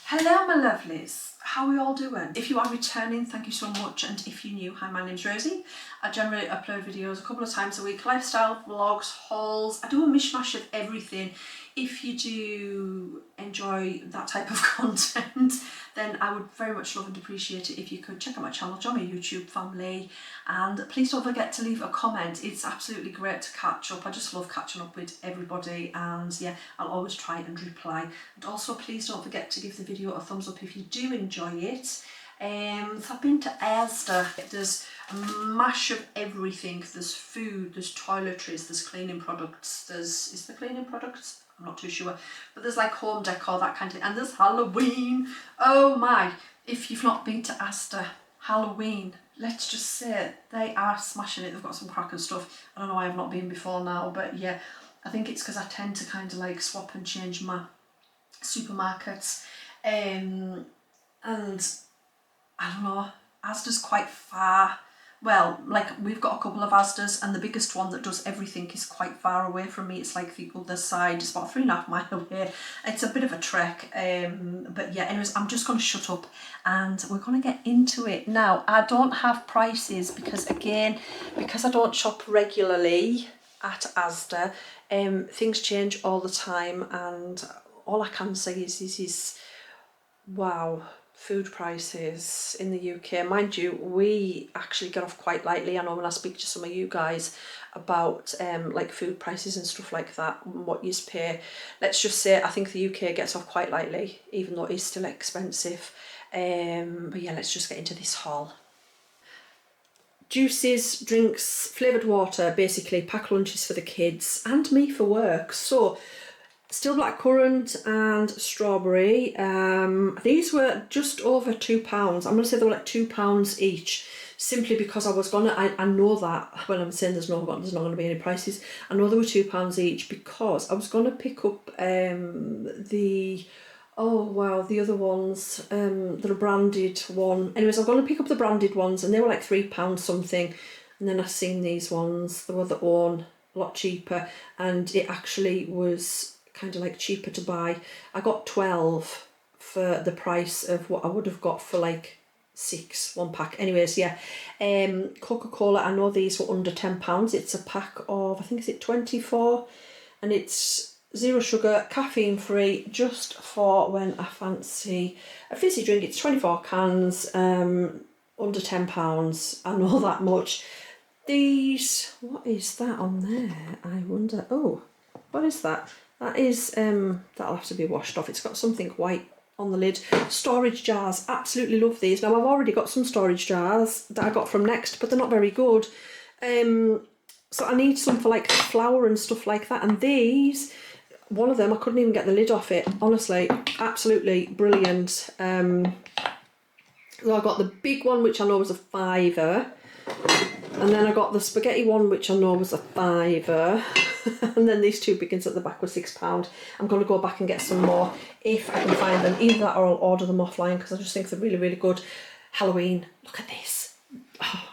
Hello my lovelies, how are we all doing? If you are returning, thank you so much, and if you're new, hi, my name's Rosie. I generally upload videos a couple of times a week, lifestyle, vlogs, hauls. I do a mishmash of everything. If you do enjoy that type of content, then I would very much love and appreciate it if you could check out my channel, join my YouTube family, and please don't forget to leave a comment. It's absolutely great to catch up. I just love catching up with everybody, and yeah, I'll always try and reply. And also please don't forget to give the video a thumbs up if you do enjoy it. So I've been to Asda. There's a mash of everything. There's food, there's toiletries, there's cleaning products, is there cleaning products? I'm not too sure, but there's like home decor, that kind of thing, and there's Halloween. Oh my, if you've not been to Asda, Halloween, let's just say they are smashing it. They've got some cracking stuff. I don't know why I've not been before now, but yeah, I think it's because I tend to kind of like swap and change my supermarkets, and I don't know, Asda's quite far. Well, like we've got a couple of Asdas, and the biggest one that does everything is quite far away from me. It's like the other side, it's about 3.5 miles away. It's a bit of a trek, but yeah, anyways, I'm just going to shut up and we're going to get into it. Now, I don't have prices because I don't shop regularly at Asda, things change all the time, and all I can say is wow, food prices in the UK. Mind you, we actually get off quite lightly. I know when I speak to some of you guys about like food prices and stuff like that, and what you pay, let's just say I think the UK gets off quite lightly, even though it is still expensive. But yeah, let's just get into this haul. Juices, drinks, flavoured water, basically pack lunches for the kids and me for work. So still blackcurrant and strawberry. These were just over £2. I'm going to say they were like £2 each, simply because I know that when I'm saying there's not going to be any prices, I know they were £2 each because I was going to pick up the other ones, the branded one. Anyways, I'm going to pick up the branded ones, and they were like £3 something, and then I seen these ones, they were their own, a lot cheaper, and it actually was kind of like cheaper to buy. I got 12 for the price of what I would have got for like 6, one pack. Anyways, yeah. Coca-Cola, I know these were under £10. It's a pack of, I think, is it 24, and it's 0 sugar, caffeine free, just for when I fancy a fizzy drink. It's 24 cans, under £10. I know that much. These, what is that on there? I wonder. Oh, what is that? That is, that'll have to be washed off. It's got something white on the lid. Storage jars, absolutely love these. Now, I've already got some storage jars that I got from Next, but they're not very good. So I need some for like flour and stuff like that. And these, one of them, I couldn't even get the lid off it. Honestly, absolutely brilliant. So I got the big one, which I know was a £5, and then I got the spaghetti one, which I know was a £5. And then these two big ones at the back were £6. I'm going to go back and get some more if I can find them. Either that or I'll order them offline, because I just think they're really, really good. Halloween, look at this. Oh.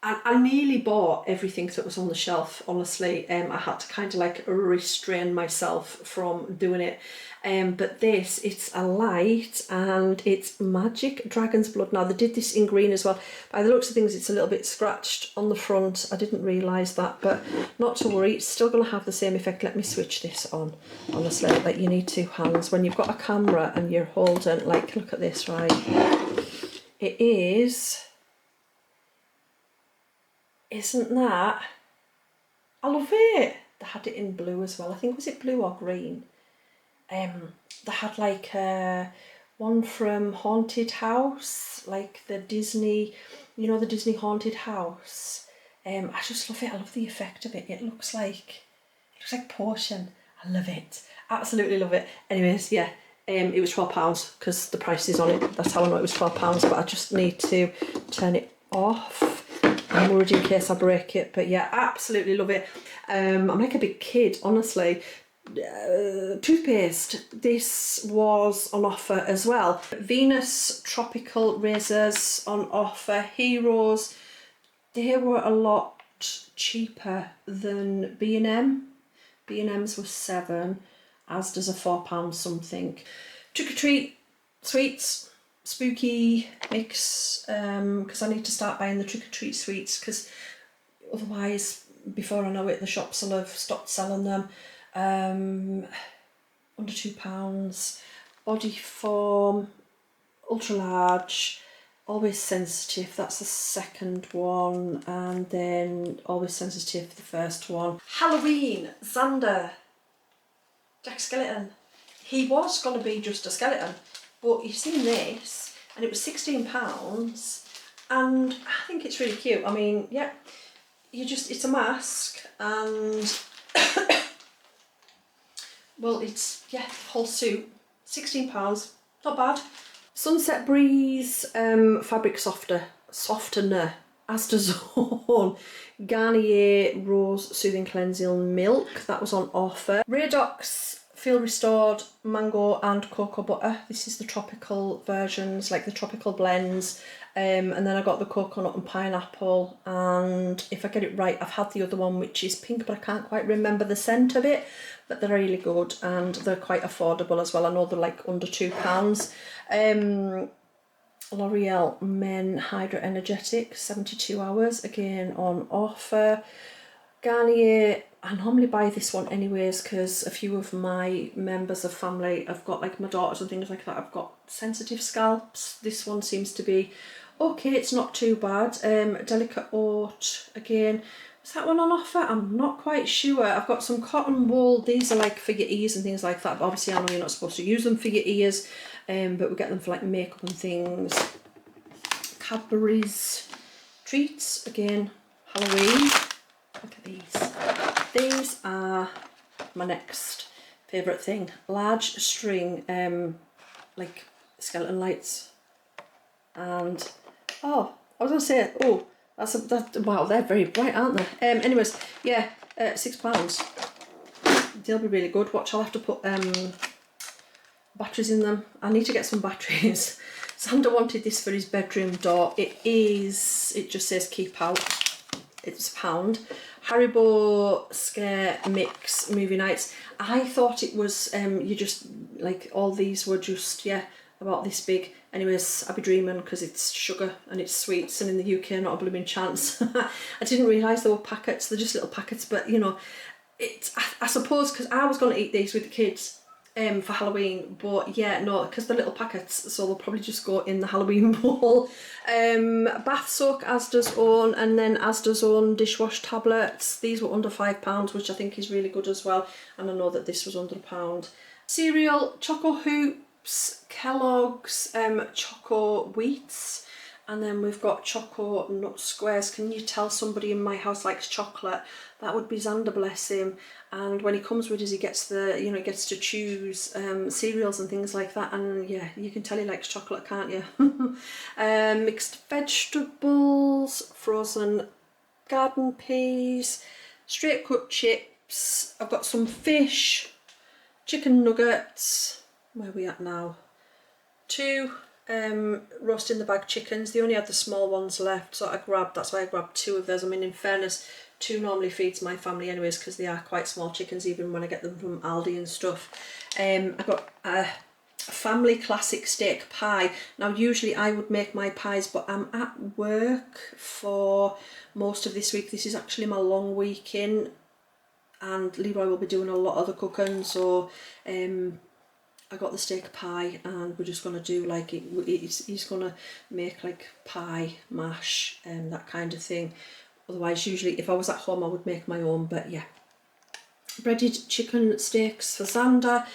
I nearly bought everything that was on the shelf, honestly. I had to kind of like restrain myself from doing it. But this, it's a light, and it's Magic Dragon's Blood. Now, they did this in green as well. By the looks of things, it's a little bit scratched on the front. I didn't realise that, but not to worry. It's still going to have the same effect. Let me switch this on. Honestly, like, you need 2 hands. When you've got a camera and you're holding, like, look at this, right? It is... Isn't that? I love it. They had it in blue as well. I think, was it blue or green? They had like one from Haunted House, like the Disney, you know, the Disney Haunted House. I just love it. I love the effect of it. It looks like potion. I love it. Absolutely love it. Anyways, yeah. It was £12 because the price is on it. That's how I know it was £12. But I just need to turn it off. I'm worried in case I break it, but yeah, absolutely love it. I'm like a big kid, honestly. Toothpaste, this was on offer as well. Venus Tropical Razors on offer. Heroes, they were a lot cheaper than B&M. B&M's was £7. Asda's are £4 something. Trick or treat sweets, spooky mix, because I need to start buying the trick or treat sweets, because otherwise, before I know it, the shops will have stopped selling them. Under £2. Body Form, ultra large, always sensitive, that's the second one, and then always sensitive, the first one. Halloween, Xander, Jack Skeleton. He was going to be just a skeleton, but you've seen this, and it was £16, and I think it's really cute. I mean, yeah, it's a mask, and well, it's, yeah, whole suit, £16, not bad. Sunset Breeze fabric softener, Asda's Own, Garnier Rose Soothing Cleansing Milk, that was on offer. Radox Feel Restored Mango and Cocoa Butter, this is the tropical versions, like the tropical blends, and then I got the coconut and pineapple, and if I get it right, I've had the other one which is pink, but I can't quite remember the scent of it, but they're really good and they're quite affordable as well. I know they're like under £2. L'Oreal Men Hydra Energetic 72 hours, again on offer. Garnier, I normally buy this one anyways because a few of my members of family have got, like my daughters and things like that, I've got sensitive scalps. This one seems to be okay, it's not too bad. Delicate Oat, again, is that one on offer? I'm not quite sure. I've got some cotton wool, these are like for your ears and things like that, but obviously I know you're not supposed to use them for your ears, but we get them for like makeup and things. Cadbury's Treats, again, Halloween. Look at these. These are my next favourite thing. Large string, like skeleton lights. And, oh, I was going to say, oh, wow, they're very bright, aren't they? Anyways, yeah, £6. They'll be really good. Watch, I'll have to put batteries in them. I need to get some batteries. Xander wanted this for his bedroom door. It just says keep out. It's £1. Haribo Scare Mix Movie Nights. I thought it was, you just, like, all these were just, yeah, about this big. Anyways, I'll be dreaming because it's sugar and it's sweets, and in the UK, not a blooming chance. I didn't realise they were packets. They're just little packets, but, you know, I suppose because I was going to eat these with the kids for Halloween, but yeah, no, because they're little packets, so they'll probably just go in the Halloween bowl. Bath soak, Asda's Own, and then Asda's Own dishwash tablets. These were under £5, which I think is really good as well, and I know that this was under £1. Cereal, Choco Hoops, Kellogg's, Choco Wheats, and then we've got Choco Nut Squares. Can you tell somebody in my house likes chocolate? That would be Xander, bless him. And when he comes with us, he gets the, you know, he gets to choose cereals and things like that. And yeah, you can tell he likes chocolate, can't you? Mixed vegetables, frozen garden peas, straight cut chips. I've got some fish, chicken nuggets. Where are we at now? 2 roast in the bag chickens. They only had the small ones left, so that's why I grabbed 2 of those. I mean, in fairness, 2 normally feeds my family anyways because they are quite small chickens, even when I get them from Aldi and stuff. I got a family classic steak pie. Now usually I would make my pies, but I'm at work for most of this week. This is actually my long week in, and Leroy will be doing a lot of the cooking, so I got the steak pie, and we're just going to do like, he's going to make like pie, mash, that kind of thing. Otherwise, usually if I was at home I would make my own, but yeah. Breaded chicken steaks for Xander,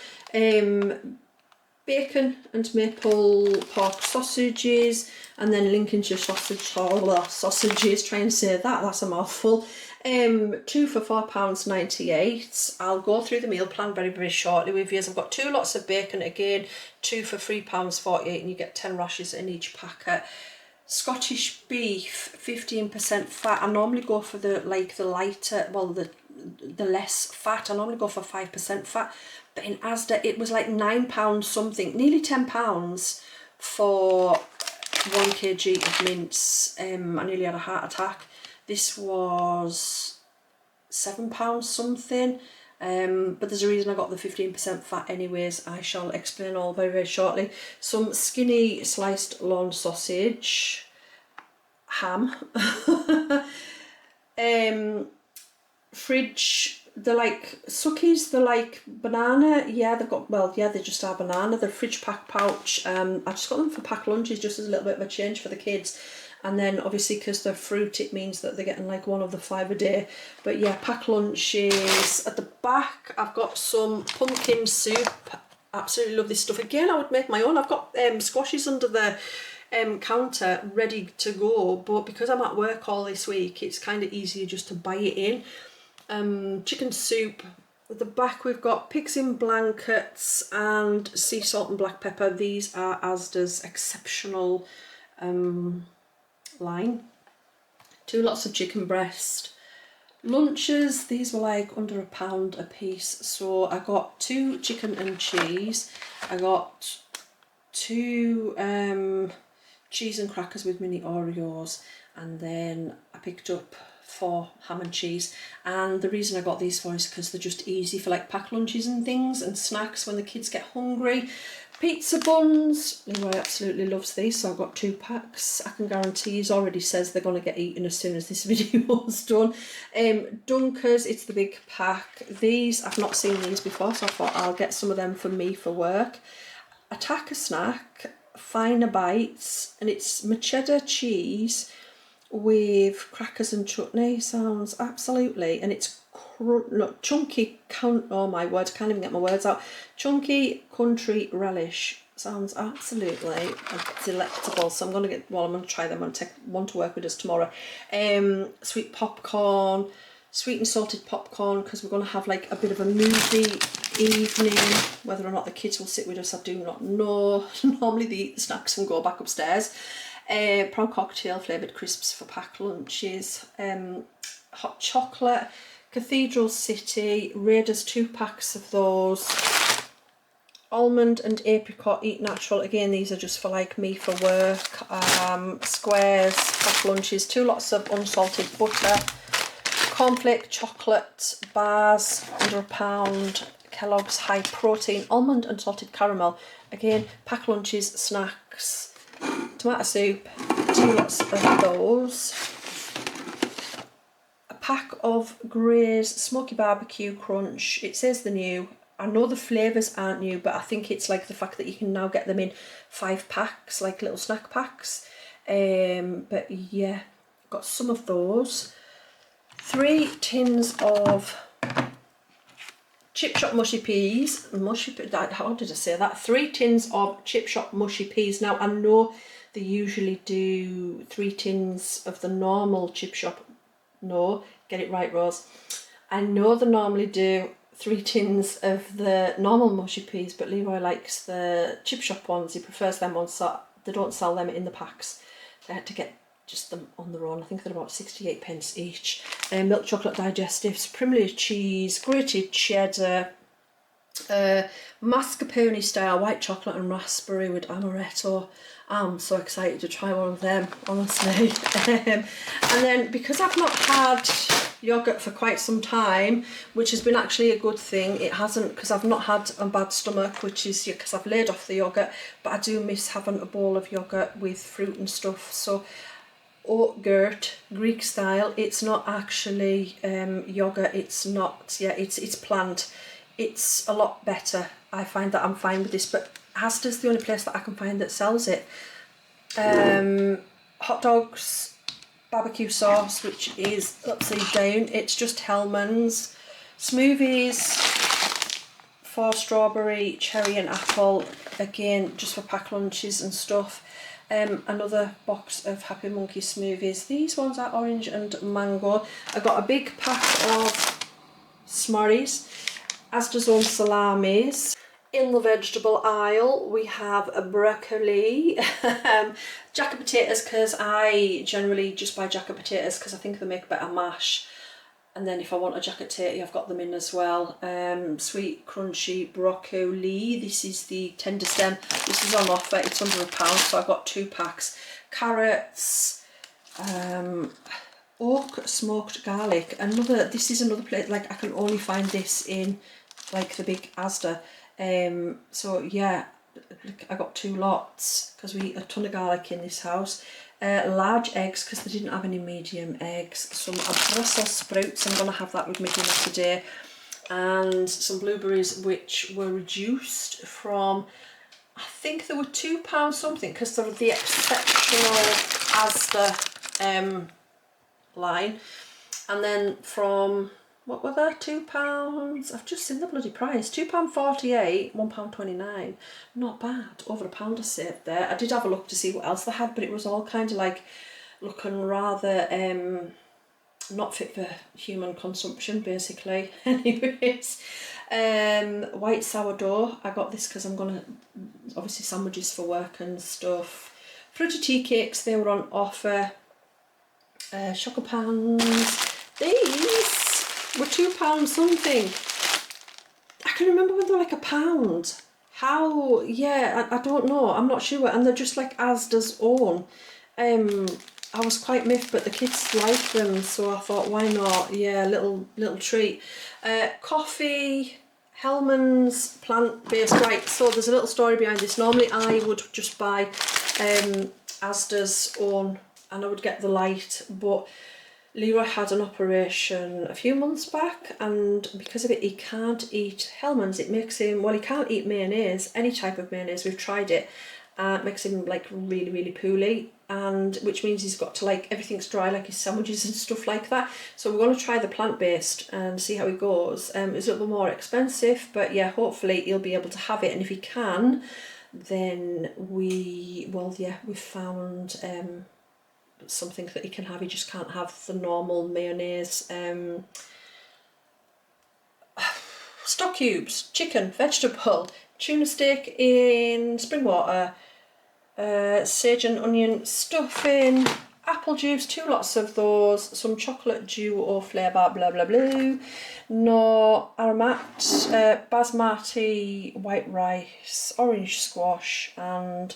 bacon and maple pork sausages, and then Lincolnshire sausages, try and say that, that's a mouthful. 2 for £4.98. I'll go through the meal plan very, very shortly with you. I've got 2 lots of bacon, again, 2 for £3.48, and you get 10 rashers in each packet. Scottish beef, 15% fat. I normally go for the lighter, well, the less fat. I normally go for 5% fat, but in Asda it was like £9 something, nearly £10 for 1 kg of mince. I nearly had a heart attack. This was £7 something, But there's a reason I got the 15% fat anyways. I shall explain all very, very shortly. Some skinny sliced lawn sausage, ham, fridge, they're like suckies, they're like banana, yeah, they've got, well, yeah, they just are banana. They're fridge pack pouch. I just got them for packed lunches just as a little bit of a change for the kids. And then obviously because they're fruit, it means that they're getting like one of the 5 a day. But yeah, packed lunches. At the back, I've got some pumpkin soup. Absolutely love this stuff. Again, I would make my own. I've got squashes under the counter ready to go, but because I'm at work all this week, it's kind of easier just to buy it in. Chicken soup. At the back we've got pigs in blankets and sea salt and black pepper. These are Asda's exceptional line. 2 lots of chicken breast. Lunches, these were like under £1 a piece, so I got 2 chicken and cheese. I got 2 cheese and crackers with mini Oreos, and then I picked up 4 ham and cheese. And the reason I got these for is because they're just easy for like packed lunches and things and snacks when the kids get hungry. Pizza buns, Leroy absolutely loves these, so I've got 2 packs. I can guarantee he's already says they're going to get eaten as soon as this video is done. Dunkers, it's the big pack. These, I've not seen these before, so I thought I'll get some of them for me for work. Attacker snack, finer bites, and it's cheddar cheese with crackers and chutney. Sounds absolutely, and it's chunky, oh my word, I can't even get my words out. Chunky country relish. Sounds absolutely delectable. So I'm going to get, well, I'm going to try them and take one to work with us tomorrow. Sweet popcorn, sweet and salted popcorn, because we're going to have like a bit of a movie evening. Whether or not the kids will sit with us, I do not know. Normally they eat the snacks and go back upstairs. Prawn cocktail flavoured crisps for packed lunches. Hot chocolate, Cathedral City, Raiders 2 packs of those. Almond and apricot eat natural. Again, these are just for like me for work. Squares, packed lunches, 2 lots of unsalted butter. Cornflake chocolate bars, under £1. Kellogg's high protein almond and salted caramel. Again, packed lunches, snacks. Tomato soup, 2 lots of those. A pack of Grey's Smoky Barbecue Crunch. It says they're new. I know the flavours aren't new, but I think it's like the fact that you can now get them in 5 packs, like little snack packs. But yeah, got some of those. 3 tins of Chip Shop mushy peas. How did I say that? 3 tins of Chip Shop mushy peas. Now I know they usually do 3 tins of the normal Chip Shop. No, get it right, Rose. I know they normally do 3 tins of the normal mushy peas, but Leroy likes the Chip Shop ones. He prefers them ones, so they don't sell them in the packs. They had to get just them on their own. I think they're about 68p each. Milk chocolate digestives, Primula cheese, grated cheddar, mascarpone style white chocolate and raspberry with amaretto. I'm so excited to try one of them, honestly. And then because I've not had yogurt for quite some time, which has been actually a good thing, it hasn't, because I've not had a bad stomach, which is because I've laid off the yogurt, but I do miss having a bowl of yogurt with fruit and stuff. So oatgurt, Greek style, it's not actually yogurt, it's not, yeah, it's plant. It's a lot better. I find that I'm fine with this, but Asda's the only place that I can find that sells it. Hot dogs, barbecue sauce, which is upside down, it's just Hellmann's. Smoothies for strawberry, cherry and apple, again just for packed lunches and stuff. Another box of Happy Monkey smoothies. These ones are orange and mango. I got a big pack of Smurries, Asda's own salamis. In the vegetable aisle we have a broccoli, jacket potatoes, because I generally just buy jacket potatoes because I think they make better mash. And then if I want a jacket potato, I've got them in as well. Sweet crunchy broccoli. This is the tender stem. This is on offer. It's under £1, so I've got 2 packs. Carrots, oak smoked garlic. This is another place, like I can only find this in like the big Asda. So yeah, I got 2 lots because we eat a ton of garlic in this house. Large eggs because they didn't have any medium eggs. Some Brussels sprouts, I'm going to have that with my dinner today. And some blueberries which were reduced from, I think they were £2 something because they're the exceptional Asda line. And then from, what were they, £2? I've just seen the bloody price. £2.48, £1.29. Not bad. Over £1 I saved there. I did have a look to see what else they had, but it was all kind of like looking rather not fit for human consumption, basically. Anyways, white sourdough. I got this because I'm gonna, obviously sandwiches for work and stuff. Fruity tea cakes, they were on offer. Choco pans. These were £2 something. I can remember when they were like £1. How? Yeah, I don't know. I'm not sure. And they're just like Asda's own. I was quite miffed, but the kids like them, so I thought, why not? Yeah, little treat. Coffee, Hellmann's, plant-based. Right, so there's a little story behind this. Normally I would just buy Asda's own and I would get the light, but Leroy had an operation a few months back, and because of it he can't eat Hellmann's. It makes him, well, he can't eat mayonnaise, any type of mayonnaise. We've tried it. It makes him like really, really poorly, and which means he's got to, like, everything's dry, like his sandwiches and stuff like that. So we're going to try the plant-based and see how he goes. It's a little more expensive, but yeah, hopefully he'll be able to have it, and if he can, then we've found something that he can have. He just can't have the normal mayonnaise. Stock cubes, chicken, vegetable, tuna steak in spring water, sage and onion stuffing, apple juice, 2 lots of those, some chocolate duo flavour, blah blah blah, no aromat, basmati white rice, orange squash and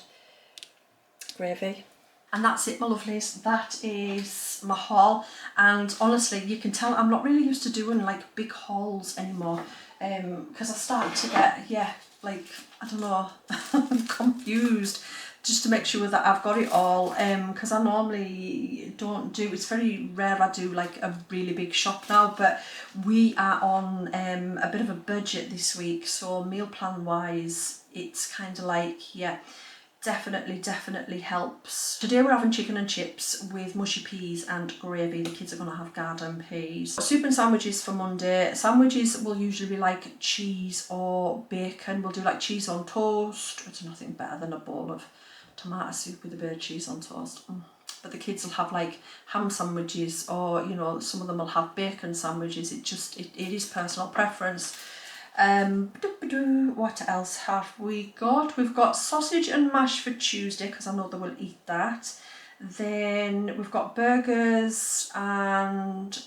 gravy. And that's it, my lovelies. That is my haul. And honestly, you can tell I'm not really used to doing like big hauls anymore, because I started to get, yeah, like, I don't know, I'm confused, just to make sure that I've got it all, because I normally don't do, it's very rare I do like a really big shop now, but we are on a bit of a budget this week, so meal plan wise it's kind of like, yeah, definitely helps. Today we're having chicken and chips with mushy peas and gravy. The kids are going to have garden peas. Soup and sandwiches for Monday. Sandwiches will usually be like cheese or bacon. We'll do like cheese on toast. It's nothing better than a bowl of tomato soup with a bit of cheese on toast. But the kids will have like ham sandwiches, or, you know, some of them will have bacon sandwiches. It is personal preference. What else have we got? We've got sausage and mash for Tuesday because I know they will eat that. Then we've got burgers and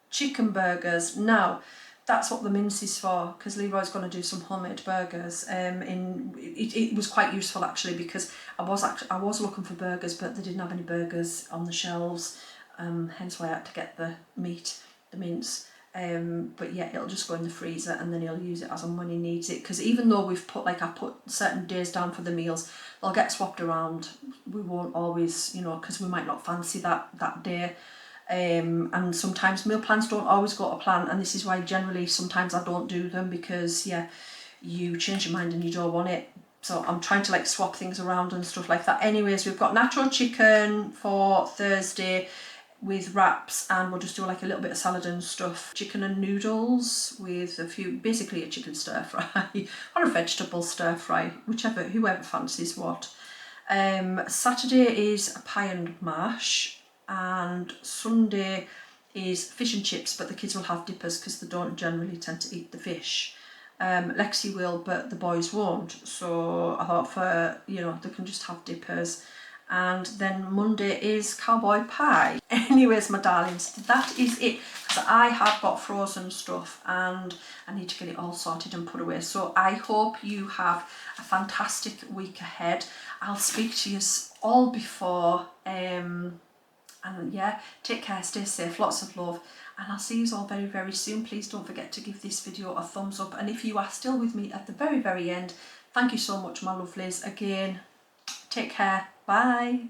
chicken burgers. Now, that's what the mince is for, because Leroy's going to do some homemade burgers. It was quite useful actually, because I was looking for burgers, but they didn't have any burgers on the shelves. Hence why I had to get the meat, the mince. But yeah, it'll just go in the freezer and then he'll use it as and when he needs it, because even though we've put, like, I put certain days down for the meals, they'll get swapped around. We won't always, you know, because we might not fancy that day. And sometimes meal plans don't always go to plan, and this is why generally sometimes I don't do them, because yeah, you change your mind and you don't want it. So I'm trying to like swap things around and stuff like that. Anyways, we've got nacho chicken for Thursday with wraps, and we'll just do like a little bit of salad and stuff. Chicken and noodles with a few, basically a chicken stir fry or a vegetable stir fry, whoever fancies what. Saturday is a pie and mash, and Sunday is fish and chips, but the kids will have dippers because they don't generally tend to eat the fish. Lexi will, but the boys won't, so I thought, for, you know, they can just have dippers. And then Monday is cowboy pie. Anyways, my darlings, that is it, because I have got frozen stuff and I need to get it all sorted and put away. So I hope you have a fantastic week ahead. I'll speak to you all before I And yeah, take care, stay safe, lots of love, and I'll see you all very, very soon. Please don't forget to give this video a thumbs up, and if you are still with me at the very, very end, thank you so much, my lovelies. Again, take care, bye.